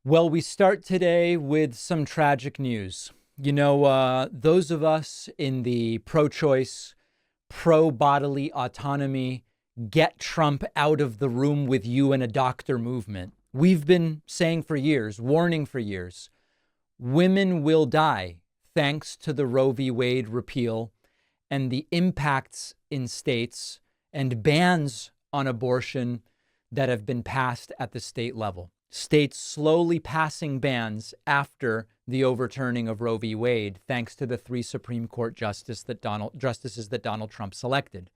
Well, we start today with some tragic news. Those of us in the pro-choice, pro-bodily autonomy, get Trump out of the room with you and a doctor movement, we've been saying for years, warning for years, women will die thanks to the Roe v. Wade repeal and the impacts in states and bans on abortion that have been passed at the state level. States slowly passing bans after the overturning of Roe v. Wade, thanks to the 3 Supreme Court justices that Donald Trump selected.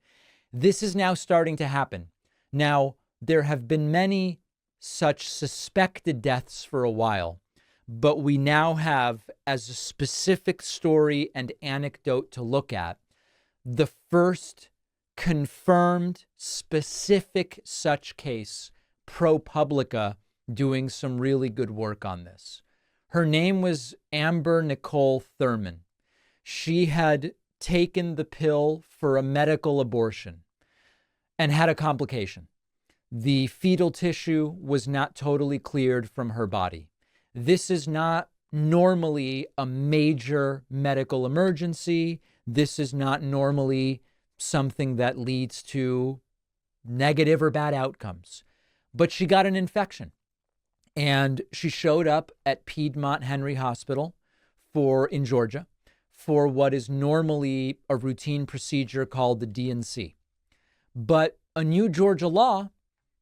This is now starting to happen. Now, there have been many such suspected deaths for a while, but we now have, as a specific story and anecdote to look at, the first confirmed specific such case, ProPublica doing some really good work on this. Her name was Amber Nicole Thurman. She had taken the pill for a medical abortion and had a complication. The fetal tissue was not totally cleared from her body. This is not normally a major medical emergency. This is not normally something that leads to negative or bad outcomes. But she got an infection. And she showed up at Piedmont Henry Hospital in Georgia for what is normally a routine procedure called the D&C. But a new Georgia law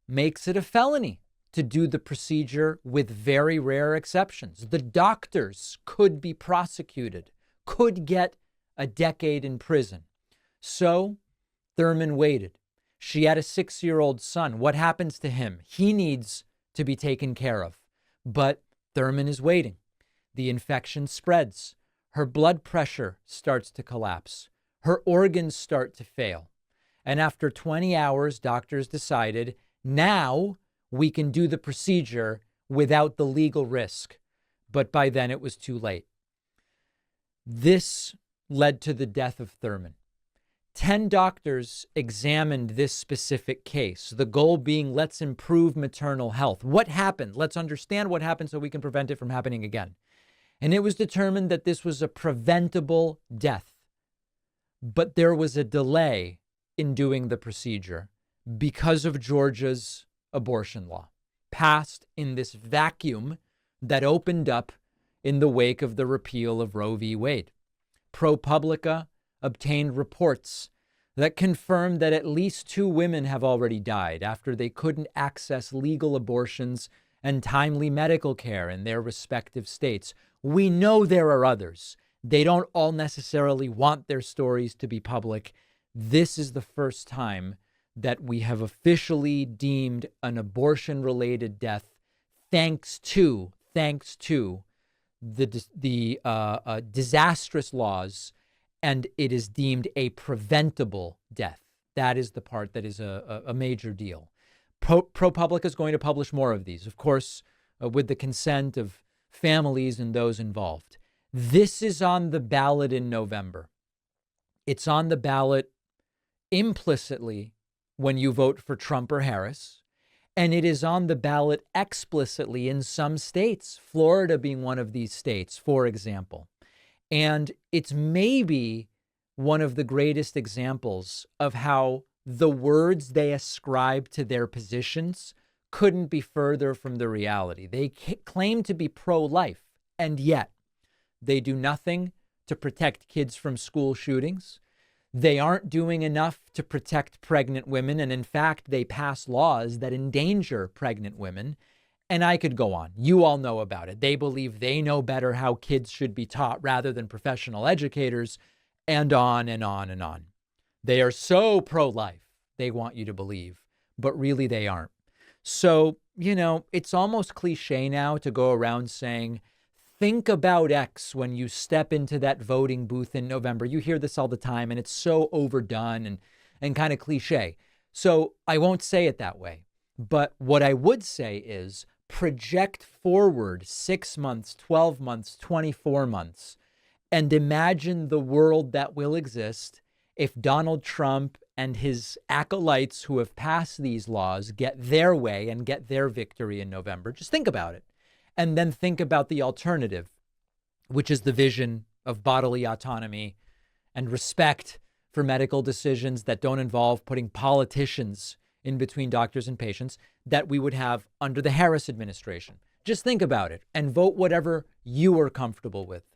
makes it a felony to do the procedure with very rare exceptions. The doctors could be prosecuted, could get a decade in prison. So Thurman waited. She had a 6-year-old son. What happens to him? He needs to be taken care of. But Thurman is waiting. The infection spreads. Her blood pressure starts to collapse. Her organs start to fail. And after 20 hours, doctors decided, now we can do the procedure without the legal risk. But by then it was too late. This led to the death of Thurman. 10 doctors examined this specific case, the goal being, let's improve maternal health. What happened? Let's understand what happened so we can prevent it from happening again. And it was determined that this was a preventable death. But there was a delay in doing the procedure because of Georgia's abortion law, passed in this vacuum that opened up in the wake of the repeal of Roe v. Wade. ProPublica obtained reports that confirmed that at least 2 women have already died after they couldn't access legal abortions and timely medical care in their respective states. We know there are others. They don't all necessarily want their stories to be public. This is the first time that we have officially deemed an abortion-related death thanks to the disastrous laws, and it is deemed a preventable death. That is the part that is a major deal. ProPublica is going to publish more of these, of course, with the consent of families and those involved. This is on the ballot in November. It's on the ballot implicitly when you vote for Trump or Harris, and it is on the ballot explicitly in some states, Florida being one of these states, for example. And it's maybe one of the greatest examples of how the words they ascribe to their positions couldn't be further from the reality. They claim to be pro-life, and yet they do nothing to protect kids from school shootings. They aren't doing enough to protect pregnant women. And in fact, they pass laws that endanger pregnant women. And I could go on. You all know about it. They believe they know better how kids should be taught rather than professional educators, and on and on and on. They are so pro-life, they want you to believe, but really they aren't. So, it's almost cliche now to go around saying, think about X when you step into that voting booth in November. You hear this all the time, and it's so overdone and kind of cliche. So I won't say it that way. But what I would say is project forward 6 months, 12 months, 24 months, and imagine the world that will exist if Donald Trump and his acolytes who have passed these laws get their way and get their victory in November. Just think about it. and then think about the alternative, which is the vision of bodily autonomy and respect for medical decisions that don't involve putting politicians in between doctors and patients that we would have under the Harris administration. Just think about it and vote whatever you are comfortable with.